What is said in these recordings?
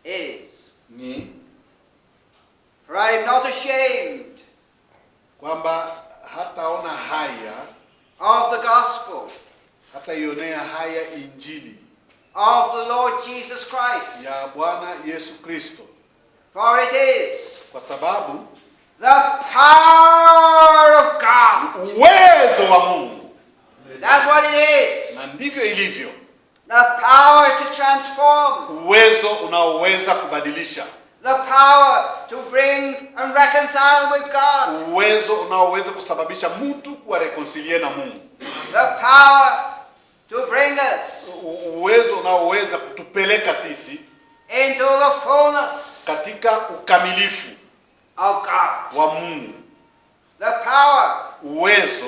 is, ni for I am not ashamed kwamba hataona haya, of the gospel hataionea haya injili of the Lord Jesus Christ. ya Bwana Yesu Kristo, For it is kwa sababu the power of God. uwezo wa Mungu, That's what it is. na ndivyo ilivyo, The power to transform. uwezo unaoweza kubadilisha, The power to bring and reconcile with God. uwezo unaoweza kusababisha mtu kuwa reconcilie na Mungu, The power to bring us uwezo unaoweza kutupeleka sisi into the fullness katika ukamilifu of God. wa Mungu, The power uwezo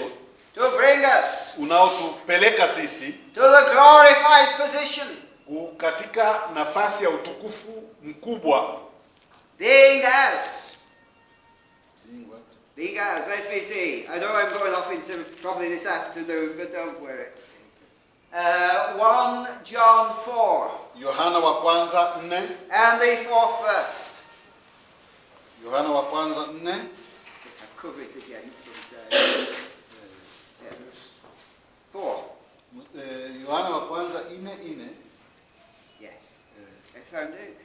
to bring us unaotupeleka sisi to the glorified position, katika nafasi ya utukufu mkubwa, being as, let me see, I know I'm going off into probably this afternoon, but don't worry. 1 John 4 Yohana wa kwanza 4, and the 4th verse. Yohana wa kwanza 4, I'll cover it again sometime. 4. Yohana wa kwanza 4:4. Yes. I found it.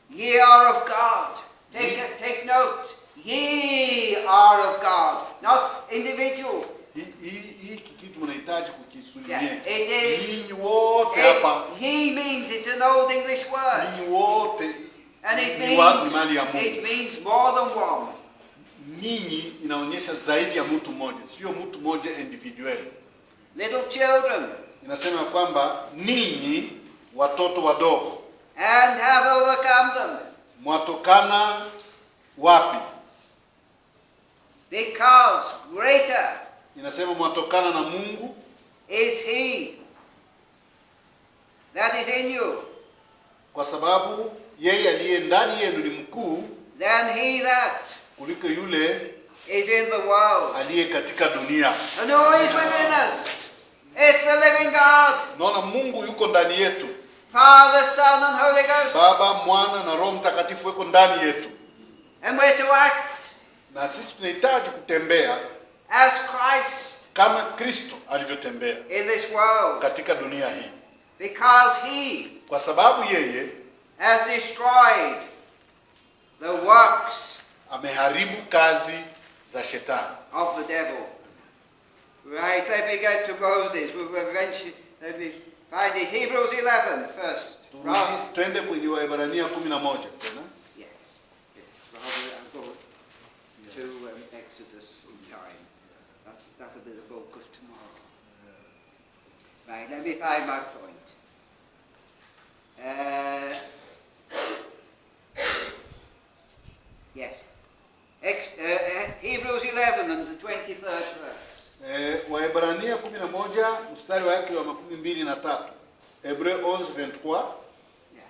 Ye are of God. Take note. Ye are of God, not individual. Hii kitu mnahitaji kukisulia. Yeah, it is. Ninyi wote hapa, He means it's an old English word, ninyi wote, and it ni watu means mali ya Mungu. it means more than one. Ninyi inaonyesha zaidi ya mtu mmoja, sio mtu mmoja individual. Little children, Inasema kwamba ninyi watoto wadogo and have overcome them, mwatokana wapi? because greater Inasema mwatokana na Mungu, is He that is in you kwa sababu yeye aliye ndani yenu ni mkuu than he that kuliko yule is in the world. aliye katika dunia. And who is within us? It's the living God, Naona Mungu yuko ndani yetu. Father, Son, and Holy Ghost. Baba, Mwana na Roho Mtakatifu yuko ndani yetu. And we're to act Na sisi tunahitaji kutembea as Christ kama Kristo alivyotembea in this world, katika dunia hii. because He Kwa sababu yeye has destroyed the works ameharibu kazi za shetani. of the devil. Right, let me get to Moses. We'll eventually, let me find it. Hebrews 11 first. Turudi twende kwenye Waebrania 11 tena. Yes, rather I'll go to Exodus in time. That'll be the bulk of tomorrow. Right, let me find my point. Yes. Hebrews 11 and the 23rd verse. Waebrania 11 mstari wake wa 23. Hébreux 11:23. Yeah.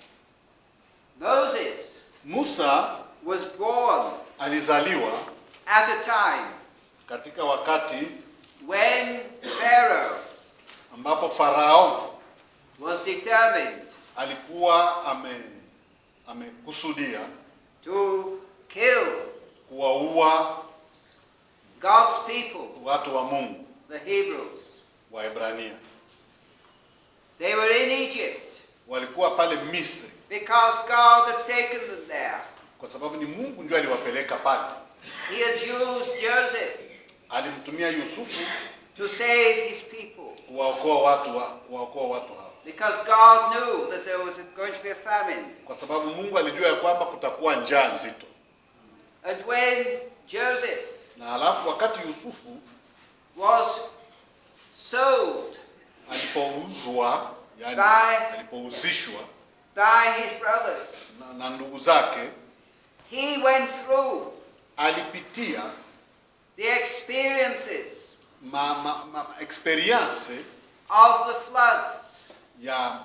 Moses Musa was born alizaliwa at a time katika wakati when Pharaoh ambapo Farao was determined alikuwa amekusudia to kill kuwaua God's people, watu wa Mungu, the Hebrews. Waebrania. They were in Egypt Walikuwa pale Misri because God had taken them there. kwa sababu ni Mungu ndiye aliwapeleka pale. He had used Joseph Alimtumia Yusufu to save his people kuwaokoa watu hao. because God knew that there was going to be a famine. Kwa sababu Mungu alijua ya kwamba kutakuwa njaa nzito. And when Joseph Na alafu wakati Yusufu was sold alipouzwa, yani alipouzishwa by his brothers, na ndugu zake, he went through alipitia the experiences experience of the floods ya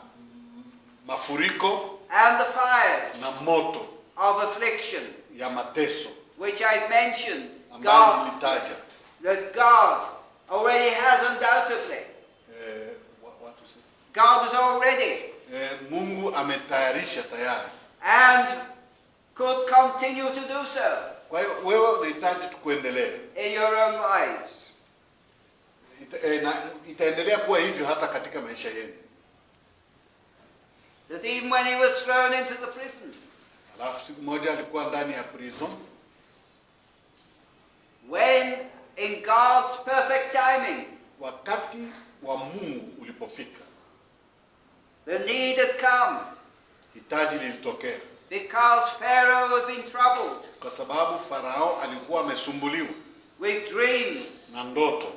mafuriko and the fires na moto of affliction, ya mateso which I mentioned. ambayo nilitaja. That God already has undoubtedly. What to say? God has already Mungu ametayarisha tayari and could continue to do so Kwa hiyo wewe unahitaji tukuendelee. in your own lives. Itaendelea kuwa hivyo hata katika maisha yenu. That even when he was thrown into the prison, Alafu siku moja alikuwa ndani ya prison. when in God's perfect timing, Wakati wa Mungu ulipofika, the need had come, hitaji lilitokea. because Pharaoh had been troubled Kwa sababu Farao alikuwa amesumbuliwa with dreams, na ndoto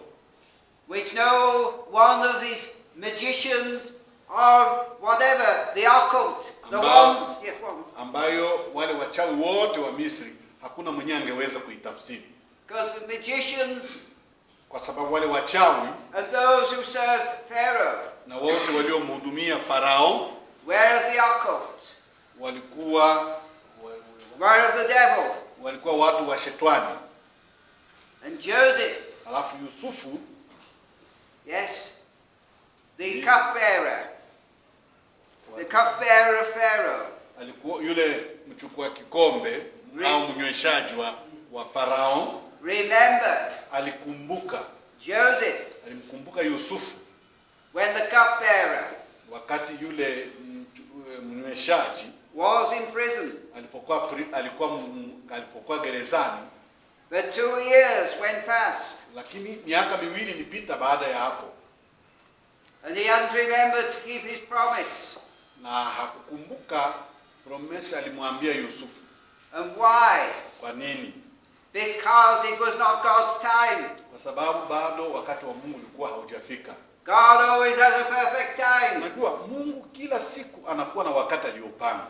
which no one of these magicians or whatever, the occult, the ones, yes, ambayo wale wachawi wote wa Misri hakuna mwenye angeweza kuitafsiri. because the magicians Kwa sababu wale wachawi and those who served Pharaoh na wote waliomhudumia Farao were of the occult, were of the devil. walikuwa watu wa shetani. And Joseph, Alafu Yusufu, yes, the cupbearer of Pharaoh, alikuwa yule mchukua kikombe au mnyweshaji wa Farao, remembered alikumbuka Joseph alimkumbuka Yusufu when the cupbearer wakati yule mnyweshaji was in prison. alipokuwa gerezani. But 2 years went past, Lakini miaka miwili ilipita baada ya hapo, and he hadn't remembered to keep his promise. na hakukumbuka promise alimwambia Yusufu. And why? Kwa nini? Because it was not God's time. Kwa sababu bado wakati wa Mungu ulikuwa haujafika. God always has a perfect time. Unajua Mungu kila siku anakuwa na wakati aliopanga.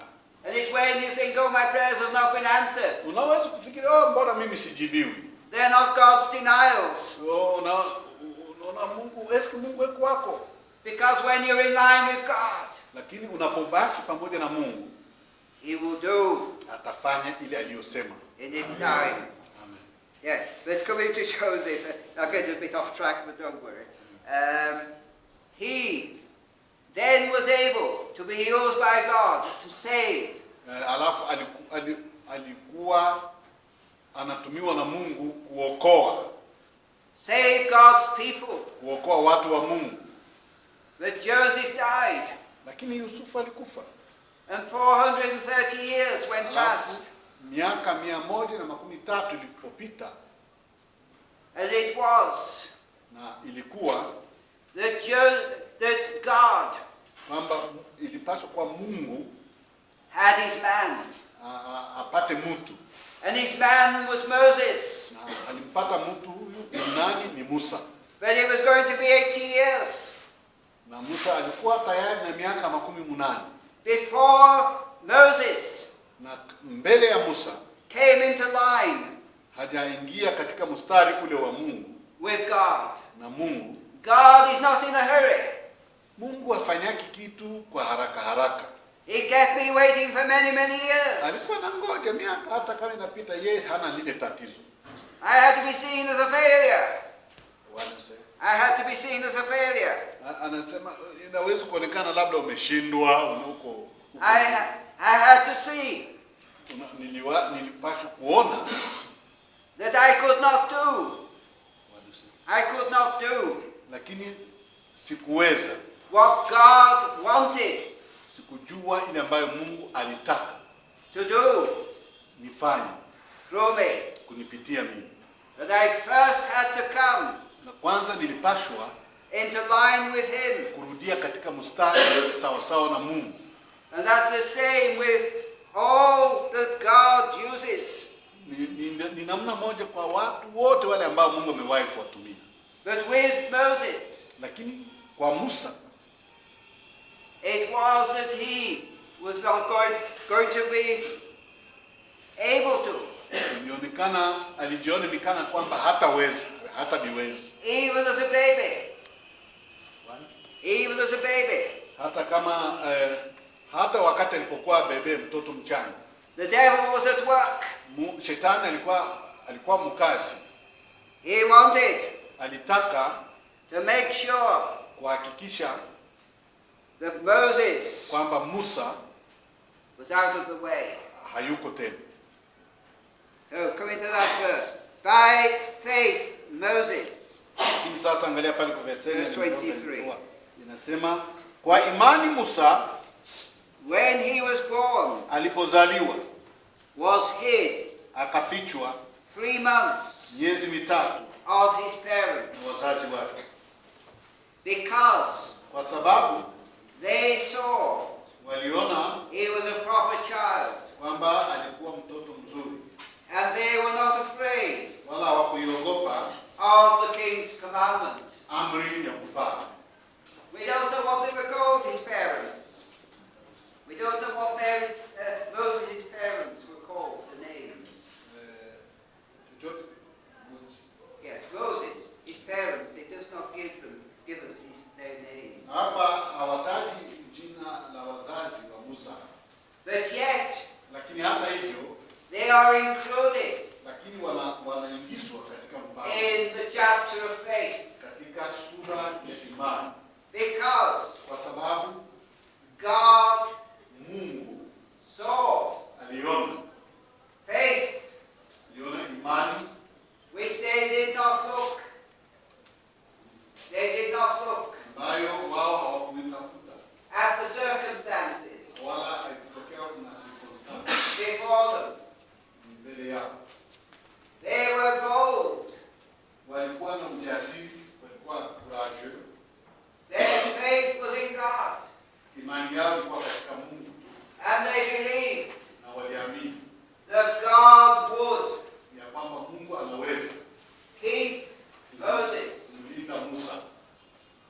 And it's when you think, oh, my prayers have not been answered. Unaweza kufikiri, oh, mbona mimi sijibiwi? They're not God's denials. Oh, unaona Mungu, eski Mungu yuko wako. Because when you're in line with God, Lakini unapobaki pamoja na Mungu, he will do atafanya ile aliyosema. in his time. Amen. Yeah, but coming to Joseph, I'll get a bit off track, but don't worry. He then was able to be used by God to save. Alafu alikuwa anatumiwa na Mungu kuokoa. Save God's people. Kuokoa watu wa Mungu. But Joseph died. Lakini Yusufu alikufa. And 430 years went past. Miaka 113 ilipopita. And it was Na ilikuwa that God kwamba ilipaswa kwa Mungu had his man. Apate mtu. And his man was Moses. Na alimpata mtu huyu nani? Ni Musa. But it was going to be 80 years. Na Musa alikuwa tayari na miaka 18. Before Moses Na mbele ya Musa came into line hajaingia katika mstari ule wa Mungu with God. na Mungu. God is not in a hurry. Mungu hafanyaki kitu kwa haraka. He kept me waiting for many, many years. Alikuwa na ngoja miaka hata kama inapita, yeye hana lile tatizo. I had to be seen as a failure. Wanasema I had to be seen as a failure. anasema inaweza kuonekana labda umeshindwa uko. I had to see nilipaswa kuona that I could not do. I could not do lakini sikuweza. What God wanted. Sikujua ile ambayo Mungu alitaka to do nifanye through me. kunipitia mimi. That I first had to come Na kwanza nilipashwa into line with him. kurudia katika mstari sawa sawa na Mungu. And that's the same with all that God uses. Ni namna moja kwa watu wote wale ambao Mungu amewahi kuwatumia. But with Moses, Lakini kwa Musa, it was that he was not going to be able to. Alionekana kwamba hataweza, hataniwezi. Even as a baby. Even as a baby. Hata kama hata wakati alipokuwa bebe, mtoto mchanga. The devil was at work. Shetani alikuwa mkazi. He wanted Alitaka to make sure kuhakikisha that Moses kwamba Musa was out of the way. hayuko tena. So coming to that verse, by faith Moses, Lakini sasa angalia pale kwa verse 23. Inasema kwa imani Musa when he was born, alipozaliwa was hid akafichwa 3 months miezi mitatu of his parents, na wazazi wake, because kwa sababu they saw waliona he was a proper child, kwamba alikuwa mtoto mzuri, and they were not afraid wala hawakuiogopa of the king's commandment. amri ya mfalme. We don't know what they were called, his parents. We don't know what Moses' parents were called, the names. Yes, Moses, his parents, it does not give us their names. Hapa hawataji jina la wazazi wa Musa, But yet, lakini hata hivyo, they are included lakini wanaingizwa katika mpango, in the chapter of faith, katika sura ya imani, because kwa sababu God Mungu saw aliona imani which they did not look. They did not look ambayo wao hawakuitafuta, at the circumstances wala haikutokea kuna circumstance before them. mbele yao. They were bold. Walikuwa na ujasiri, walikuwa courageux. Their faith was in God. Imani yao ilikuwa katika Mungu, And they believed na waliamini that God would ya kwamba Mungu anaweza keep Moses. kumlinda Musa,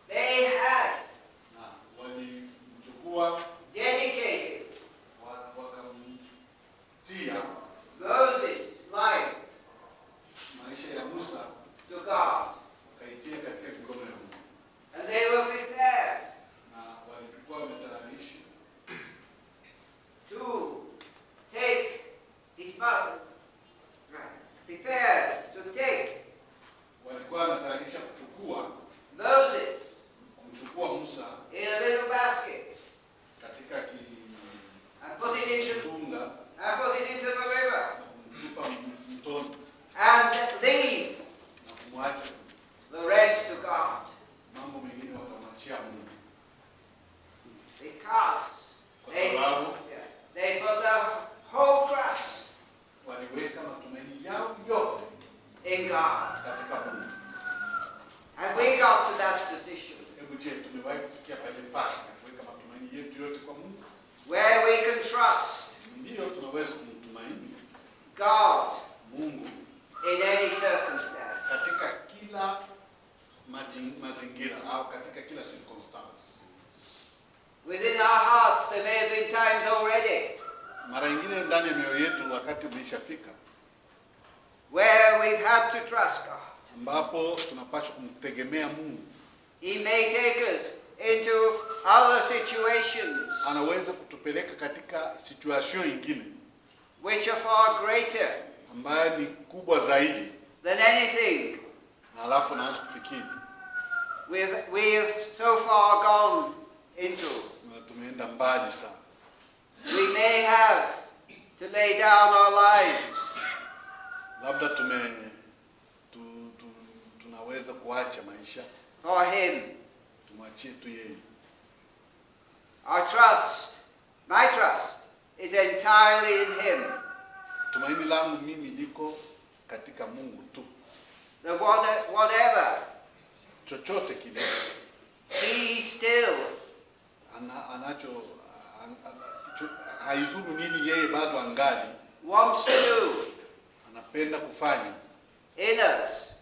They had na walimchukua dedicated wakamtia Moses' life maisha ya Musa, to God. wakaitia katika mikono ya Mungu, And they were prepared na walikuwa wametayarisha to take his mother. Prepared to take walikuwa wanatayarisha kuchukua kumchukua Musa in a little basket katika and put it kitunga into the river na kumtupa mtoni and leave na kumwacha. the rest to God. Mambo mengine wakamwachia Mungu, Because kwa sababu they put their whole trust waliweka matumaini yao yote in God. katika Mungu. And we got to that position Hebu je, tumewahi kufikia pale nafasi ya kuweka matumaini yetu yote kwa Mungu? where we can trust Ndiyo, tunaweza kumtumaini God Mungu in any circumstance. katika kila mazingira au katika kila circumstance. Within our hearts there may have been times already Mara nyingine ndani ya mioyo yetu wakati umeshafika where we've had to trust God. ambapo tunapaswa kumtegemea Mungu. He may take us into other situations Anaweza kutupeleka katika situation nyingine which are far greater ambayo ni kubwa zaidi, than anything na alafu naanza kufikiri we have so far gone into. na tumeenda mbali sana. We may have to lay down our lives Labda tunaweza kuacha maisha, for Him. tumwachie tu yeye. My trust is entirely in Him. Tumaini langu mimi liko katika Mungu tu. That whatever Chochote kile He still haidhuru nini, yeye bado angali wants to do anapenda kufanya in us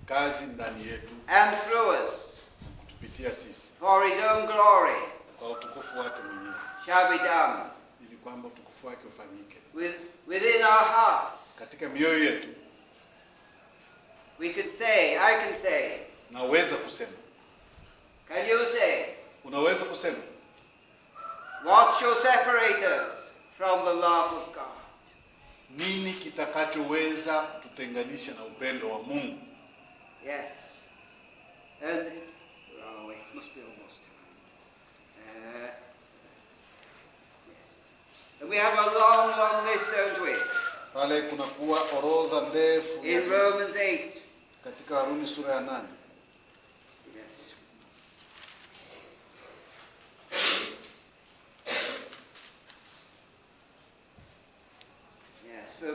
kazi ndani yetu and through us kutupitia sisi, for His own glory kwa utukufu wake mwenyewe, shall be done. ili kwamba utukufu wake ufanyike Within our hearts. katika mioyo yetu. We could say, I can say, Naweza kusema, can you say, unaweza kusema, what shall separate us from the love of God? nini kitakachoweza kututenganisha na upendo wa Mungu? Yes. And where are we? Must be almost time. Yes. And we have a long, long list, don't we? Pale kunakuwa orodha ndefu In Romans 8. katika Warumi sura ya 8. Yes. Yes,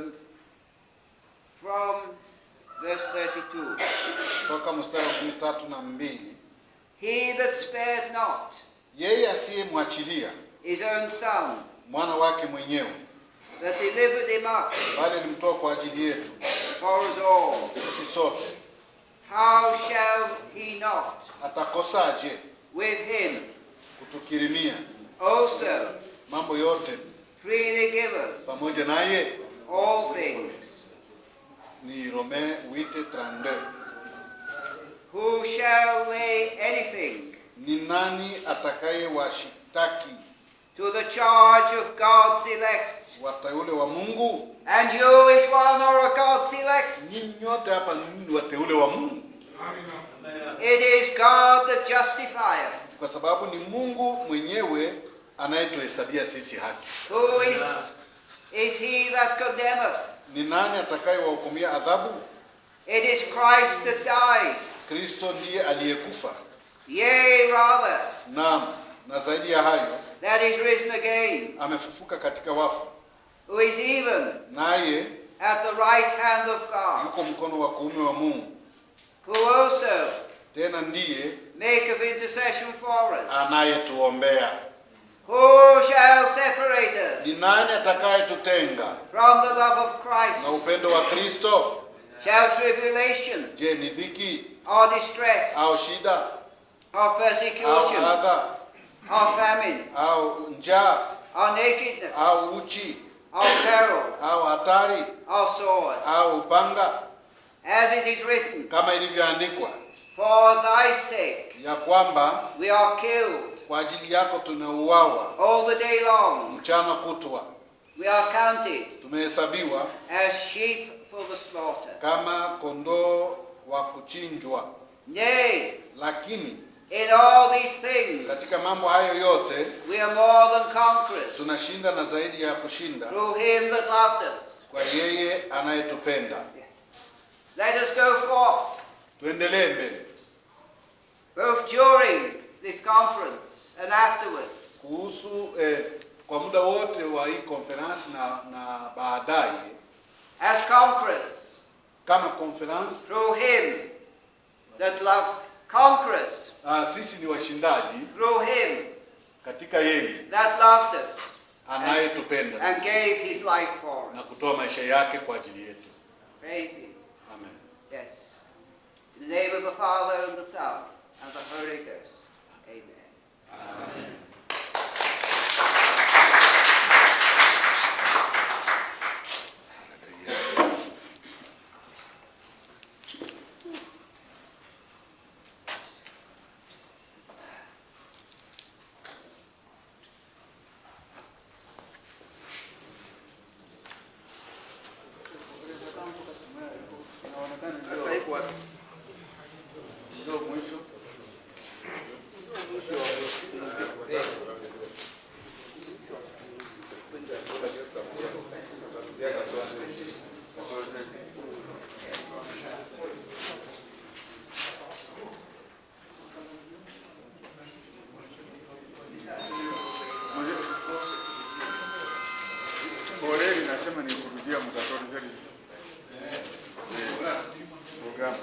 from verse 32. Toka mstari wa 13 He that spared not yeye asiyemwachilia his own son, mwana wake mwenyewe, that delivered him up bali alimtoa kwa ajili yetu for us all, sisi sote, how shall he not atakosaje with him kutukirimia also mambo yote freely give us pamoja naye? all things? Ni Romains 8:32. Who shall lay anything Ni nani atakayewashitaki to the charge of God's elect? wateule wa Mungu? And you, each one, are a God's elect. Nyinyi nyote hapa ni wateule wa Mungu. It is God that justifieth. Kwa sababu ni Mungu mwenyewe anayetuhesabia sisi haki. Who is he that condemneth? Ni nani atakayewahukumia adhabu? It is Christ that died. Kristo ndiye aliyekufa. Yea, rather, Naam, na zaidi ya hayo, that is risen again, amefufuka katika wafu. who is even Naye at the right hand of God, yuko mkono wa kuume wa Mungu. who also Tena ndiye maketh intercession for us. anayetuombea. Who shall separate Ni us nani atakayetutenga from the love of na Christ? upendo wa Kristo? Shall tribulation, Je, ni dhiki or distress, au shida or au persecution, adha or famine, au njaa or nakedness, au uchi or peril, au hatari or sword? au upanga? As it is written, Kama ilivyoandikwa for thy sake ya kwamba we are killed kwa ajili yako tunauawa all the day long. mchana kutwa, We are counted tumehesabiwa as sheep for the slaughter. kama kondoo wa kuchinjwa. Nay, Lakini in all these things katika mambo hayo yote we are more than conquerors tunashinda na zaidi ya kushinda through him that loved us. kwa yeye anayetupenda. Let us go forth, Tuendelee mbele both during this conference and afterwards, kuhusu kwa muda wote wa hii conference na baadaye, as conquerors kama conference. through him that loved, conquerors Sisi ni washindaji through him katika yeye that loved us anayetupenda and sisi gave his life for na us. kutoa maisha yake kwa ajili yetu. Praise him. Amen. Yes. In the name of the Father and the Son and the Holy Ghost. Amen. Amen. Sasa iko wapi? Ndio mwisho. Poleni, nasema ni kurudia mkatoro zaidi. Program.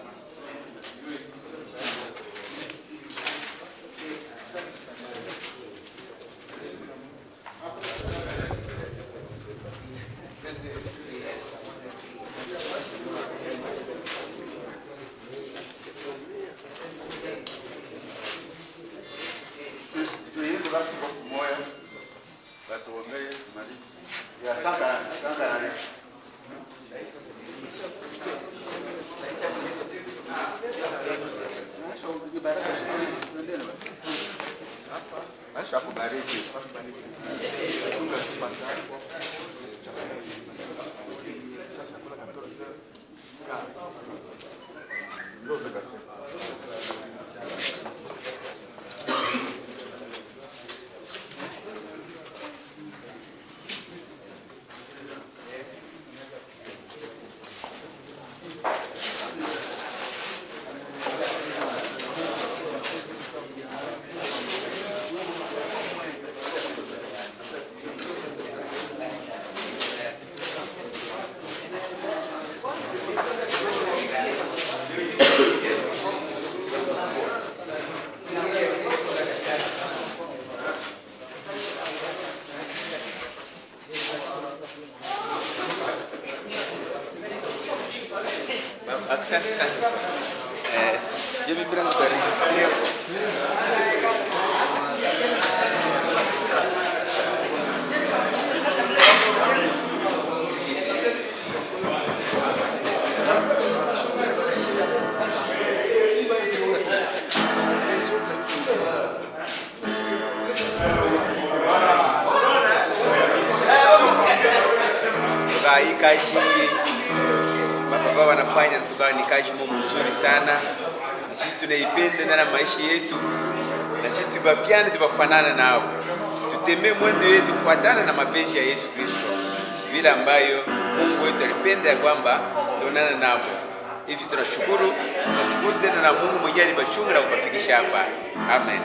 Tuimbe basi kwa moyo. Watuombee tumalize. Ya sanga na Acha kubariki. Asante sana. Je me prends para registrar. Hii kazi baba wanafanya tukawa ni kazi mzuri sana, na sisi tunaipenda na maisha yetu, na sisi tubapiane tubafanana nao, tutemee mwendo yetu kufuatana na mapenzi ya Yesu Kristo, vile ambayo Mungu wetu alipenda ya kwamba tuonana nao. Hivi tunashukuru tena na Mungu mwenyewe alibachunga na kubafikisha hapa. Amen.